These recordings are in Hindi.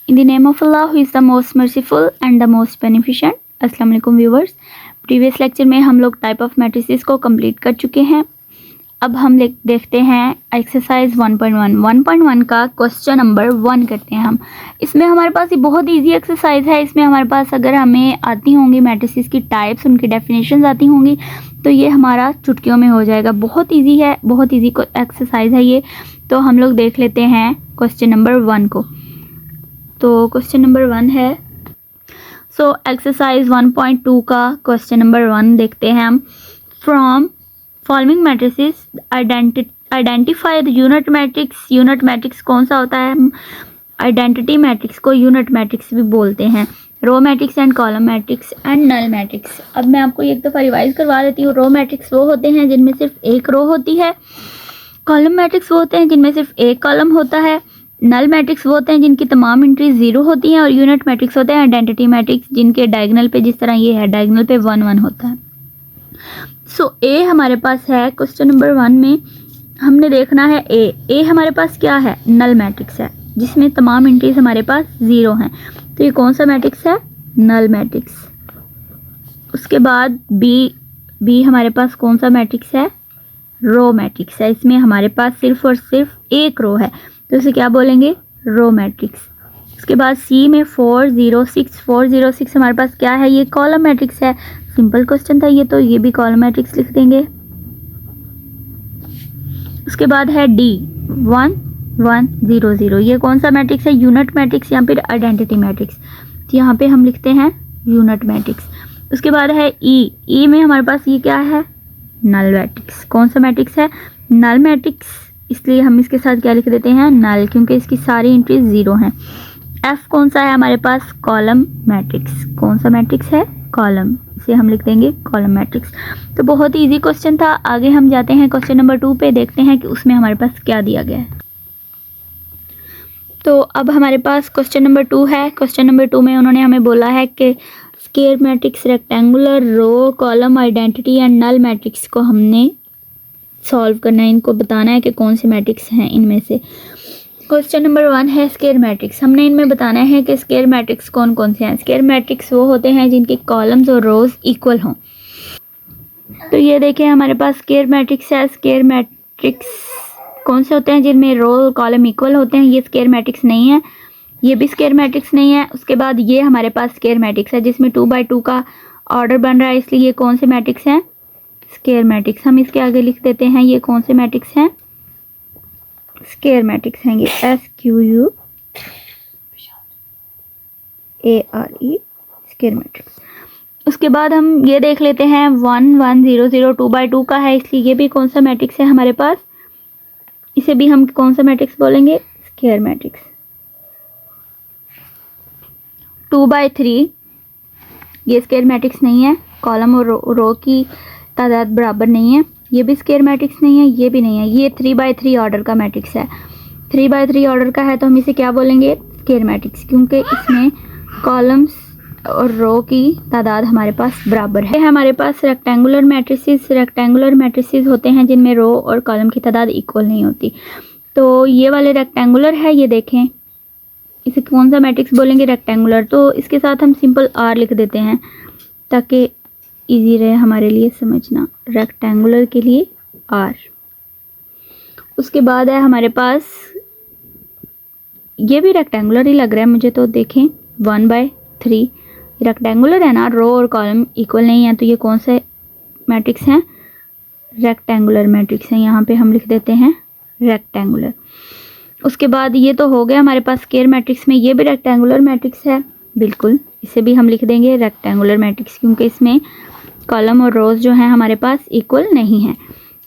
In the name of Allah who is the most merciful and the most beneficent. अस्सलाम वालेकुम व्यूवर्स, प्रीवियस लेक्चर में हम लोग टाइप ऑफ मैट्रिसेस को कंप्लीट कर चुके हैं। अब हम देखते हैं एक्सरसाइज 1.1 1.1 का क्वेश्चन नंबर 1 करते हैं हम। इसमें हमारे पास ये बहुत इजी एक्सरसाइज है। इसमें हमारे पास अगर हमें आती होंगी मैट्रिसेस की टाइप्स, उनकी डेफिनेशंस आती होंगी तो ये हमारा चुटकियों में हो जाएगा। बहुत इजी है, बहुत इजी एक्सरसाइज है ये। तो हम लोग देख लेते हैं क्वेश्चन नंबर 1 को। तो क्वेश्चन नंबर 1 है, सो एक्सरसाइज 1.2 का क्वेश्चन नंबर 1 देखते हैं हम। From following matrices identify the unit matrix. Unit matrix कौन सा होता है? आइडेंटिटी मैट्रिक्स को यूनिट मैट्रिक्स भी बोलते हैं। Row matrix and column matrix and null matrix. अब मैं आपको एक दफ़ा रिवाइज करवा देती हूँ। रो मैट्रिक्स वो होते हैं जिनमें सिर्फ एक रो होती है। कॉलम मैट्रिक्स वो होते हैं जिनमें सिर्फ एक कॉलम होता है। नल मैट्रिक्स वो होते हैं जिनकी तमाम एंट्रीज 0 होती हैं। और यूनिट मैट्रिक्स होते हैं आइडेंटिटी मैट्रिक्स जिनके डायगोनल पे, जिस तरह ये है, डायगोनल पे 1 1 होता है। सो ए हमारे पास है क्वेश्चन नंबर 1 में। हमने देखना है ए हमारे पास क्या है? नल मैट्रिक्स है जिसमें तमाम एंट्रीज हमारे पास 0 हैं। तो ये कौन सा मैट्रिक्स है? Null matrix. उसके बाद बी हमारे पास कौन सा मैट्रिक्स है? रो मैट्रिक्स है। इसमें हमारे पास सिर्फ और सिर्फ एक रो है तो इसे क्या बोलेंगे? Row matrix. उसके बाद सी में 4 0 6 हमारे पास क्या है? ये कॉलम मैट्रिक्स है। सिंपल क्वेश्चन था ये, तो ये भी कॉलम मैट्रिक्स लिख देंगे। उसके बाद है डी 1 1 0 0। ये कौन सा मैट्रिक्स है? यूनिट मैट्रिक्स या फिर आइडेंटिटी मैट्रिक्स। तो यहाँ पे हम लिखते हैं यूनिट मैट्रिक्स। उसके बाद है ई में हमारे पास ये क्या है? Null matrix. कौन सा मैट्रिक्स है? Null matrix. इसलिए हम इसके साथ क्या लिख देते हैं? नल, क्योंकि इसकी सारी एंट्रीज 0 हैं। एफ कौन सा है हमारे पास? Column matrix. कौन सा मैट्रिक्स है? कॉलम। इसे हम लिख देंगे कॉलम मैट्रिक्स। तो बहुत ही इजी क्वेश्चन था। आगे हम जाते हैं क्वेश्चन नंबर 2 पे, देखते हैं कि उसमें हमारे पास क्या दिया गया है। तो अब हमारे पास क्वेश्चन नंबर 2 है। क्वेश्चन नंबर 2 में उन्होंने हमें बोला है कि square matrix, rectangular, row, column, identity and null matrix को हमने सॉल्व करना है। इनको बताना है कि कौन से मैट्रिक्स हैं इनमें से। क्वेश्चन नंबर 1 है स्क्वायर मैट्रिक्स। हमने इनमें बताना है कि स्क्वायर मैट्रिक्स कौन कौन से हैं। स्क्वायर मैट्रिक्स वो होते हैं जिनके कॉलम्स और रोज इक्वल हों। तो ये देखें हमारे पास स्क्वायर मैट्रिक्स है। स्क्वायर मैट्रिक्स कौन से होते हैं? जिनमें रो और कॉलम इक्वल होते हैं। ये स्क्वायर मैट्रिक्स नहीं है, ये भी स्क्वायर मैट्रिक्स नहीं है। उसके बाद ये हमारे पास स्क्वायर मैट्रिक्स है जिसमें 2x2 का ऑर्डर बन रहा है, इसलिए ये कौन से मैट्रिक्स हैं? Square matrix. हम इसके आगे लिख देते हैं ये कौन से मैट्रिक्स हैं? स्क्वायर मैट्रिक्स हैं ये, SQUARE, स्क्वायर मैट्रिक्स। उसके बाद हम ये देख लेते हैं 1 1 0 0 2x2 का है, इसलिए ये भी कौन सा मैट्रिक्स है हमारे पास? इसे भी हम कौन सा मैट्रिक्स बोलेंगे? Square matrix. 2/3 ये स्क्वायर मैट्रिक्स नहीं है। कॉलम और रो की तादाद बराबर नहीं है, ये भी स्क्वायर मैट्रिक्स नहीं है, ये भी नहीं है। ये 3/3 ऑर्डर का मैट्रिक्स है। 3/3 ऑर्डर का है तो हम इसे क्या बोलेंगे? स्क्वायर मैट्रिक्स, क्योंकि इसमें कॉलम्स और रो की तादाद हमारे पास बराबर है। हमारे पास रेक्टेंगुलर मैट्रिसेस। रेक्टेंगुलर मैट्रिसेस होते हैं जिनमें रो और कॉलम की तादाद इक्वल नहीं होती। तो ये वाले रेक्टेंगुलर है, ये देखें, इसे कौन सा मैट्रिक्स बोलेंगे? रेक्टेंगुलर। तो इसके साथ हम सिंपल R लिख देते हैं ताकि इजी रहे हमारे लिए समझना। रेक्टेंगुलर के लिए R। उसके बाद है हमारे पास, ये भी रेक्टेंगुलर ही लग रहा है मुझे, तो देखें 1/3 रेक्टेंगुलर है ना, रो और कॉलम इक्वल नहीं है, तो ये कौन से मैट्रिक्स हैं? रेक्टेंगुलर मैट्रिक्स हैं। यहाँ पे हम लिख देते हैं रेक्टेंगुलर। उसके बाद ये तो हो गया हमारे पास स्क्वायर मैट्रिक्स में। ये भी रेक्टेंगुलर मैट्रिक्स है, बिल्कुल, इसे भी हम लिख देंगे रेक्टेंगुलर मैट्रिक्स, क्योंकि इसमें कॉलम और रोज जो हैं हमारे पास इक्वल नहीं है।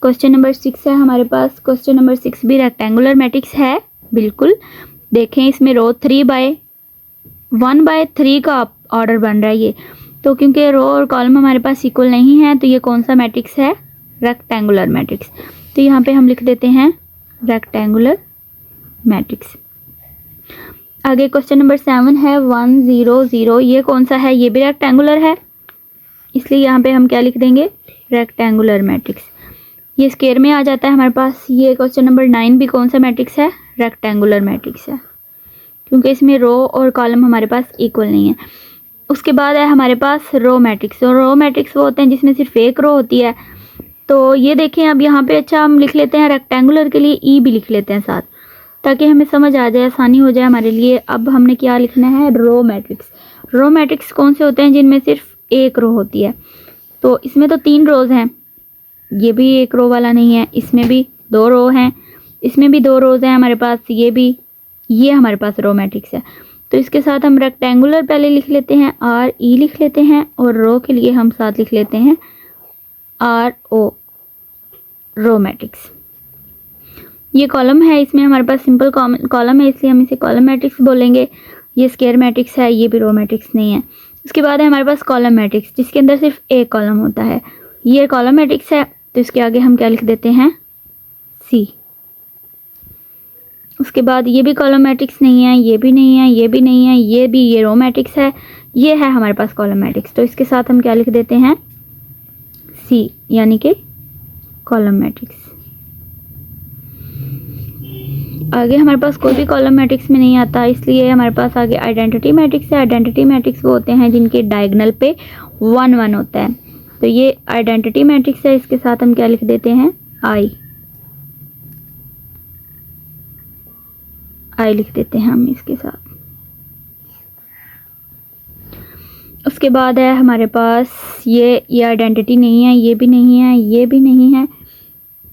क्वेश्चन नंबर 6 है हमारे पास। क्वेश्चन नंबर 6 भी रेक्टेंगुलर मैट्रिक्स है, बिल्कुल। देखें इसमें रो 1/3 का ऑर्डर बन रहा है ये, तो क्योंकि रो और कॉलम हमारे पास इक्वल नहीं है तो ये कौन सा मैट्रिक्स है? Rectangular matrix. तो यहाँ पे हम लिख देते हैं रेक्टेंगुलर मैट्रिक्स। आगे क्वेश्चन नंबर 7 है 1 0 0। ये कौन सा है? ये भी रेक्टेंगुलर है, इसलिए यहाँ पे हम क्या लिख देंगे? Rectangular matrix. ये स्क्वायर में आ जाता है हमारे पास। ये क्वेश्चन नंबर 9 भी कौन सा मैट्रिक्स है? रेक्टेंगुलर मैट्रिक्स है, क्योंकि इसमें रो और कॉलम हमारे पास इक्वल नहीं है। उसके बाद है हमारे पास रो मैट्रिक्स, और रो मैट्रिक्स वो होते हैं जिसमें सिर्फ एक रो होती है। तो ये देखें अब यहाँ पे, अच्छा हम लिख लेते हैं रेक्टेंगुलर के लिए ई भी लिख लेते हैं साथ, ताकि हमें समझ आ जाए, आसानी हो जाए हमारे लिए। अब हमने क्या लिखना है, रो मैट्रिक्स। रो मैट्रिक्स कौन से होते हैं, जिनमें सिर्फ एक रो होती है। तो इसमें तो 3 रोज़ हैं, ये भी एक रो वाला नहीं है, इसमें भी 2 रो हैं, इसमें भी 2 रोज़ हैं हमारे पास, ये भी, ये हमारे पास रो मैट्रिक्स है। तो इसके साथ हम रेक्टेंगुलर पहले लिख लेते हैं, आर ई लिख लेते हैं, और रो के लिए हम साथ लिख लेते हैं आर ओ, रो मैट्रिक्स। ये कॉलम है, इसमें हमारे पास सिंपल कॉलम है, इसलिए हम इसे कॉलम मैट्रिक्स बोलेंगे। ये स्क्वायर मैट्रिक्स है, ये भी रो मैट्रिक्स नहीं है। उसके बाद है हमारे पास कॉलम मैट्रिक्स, जिसके अंदर सिर्फ एक कॉलम होता है। ये कॉलम मैट्रिक्स है, तो इसके आगे हम क्या लिख देते हैं, सी। उसके बाद ये भी कॉलम मैट्रिक्स नहीं है, ये भी नहीं है, ये भी नहीं है, ये भी, ये रो मैट्रिक्स है, ये है हमारे पास कॉलम मैट्रिक्स। तो इसके साथ हम क्या लिख देते हैं, सी, यानी कि कॉलम मैट्रिक्स। आगे हमारे पास कोई भी कॉलम मैट्रिक्स में नहीं आता, इसलिए हमारे पास आगे आइडेंटिटी मैट्रिक्स है। आइडेंटिटी मैट्रिक्स वो होते हैं जिनके डायगोनल पे 1 1 होता है। तो ये आइडेंटिटी मैट्रिक्स है, इसके साथ हम क्या लिख देते हैं, आई लिख देते हैं हम इसके साथ। उसके बाद है हमारे पास ये आइडेंटिटी नहीं है, ये भी नहीं है, ये भी नहीं है।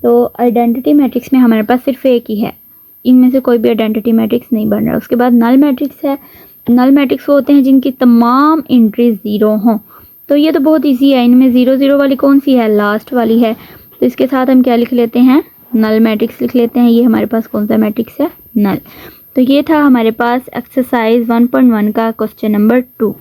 तो आइडेंटिटी मैट्रिक्स में हमारे पास सिर्फ एक ही है, इनमें से कोई भी आइडेंटिटी मैट्रिक्स नहीं बन रहा। उसके बाद नल मैट्रिक्स है। नल मैट्रिक्स वो होते हैं जिनकी तमाम एंट्रीज 0 हों। तो ये तो बहुत इजी है, इनमें 0 0 वाली कौन सी है, लास्ट वाली है। तो इसके साथ हम क्या लिख लेते हैं, नल मैट्रिक्स लिख लेते हैं। ये हमारे पास कौन सा मैट्रिक्स है, नल। तो ये था हमारे पास एक्सरसाइज 1.1 का क्वेश्चन नंबर 2।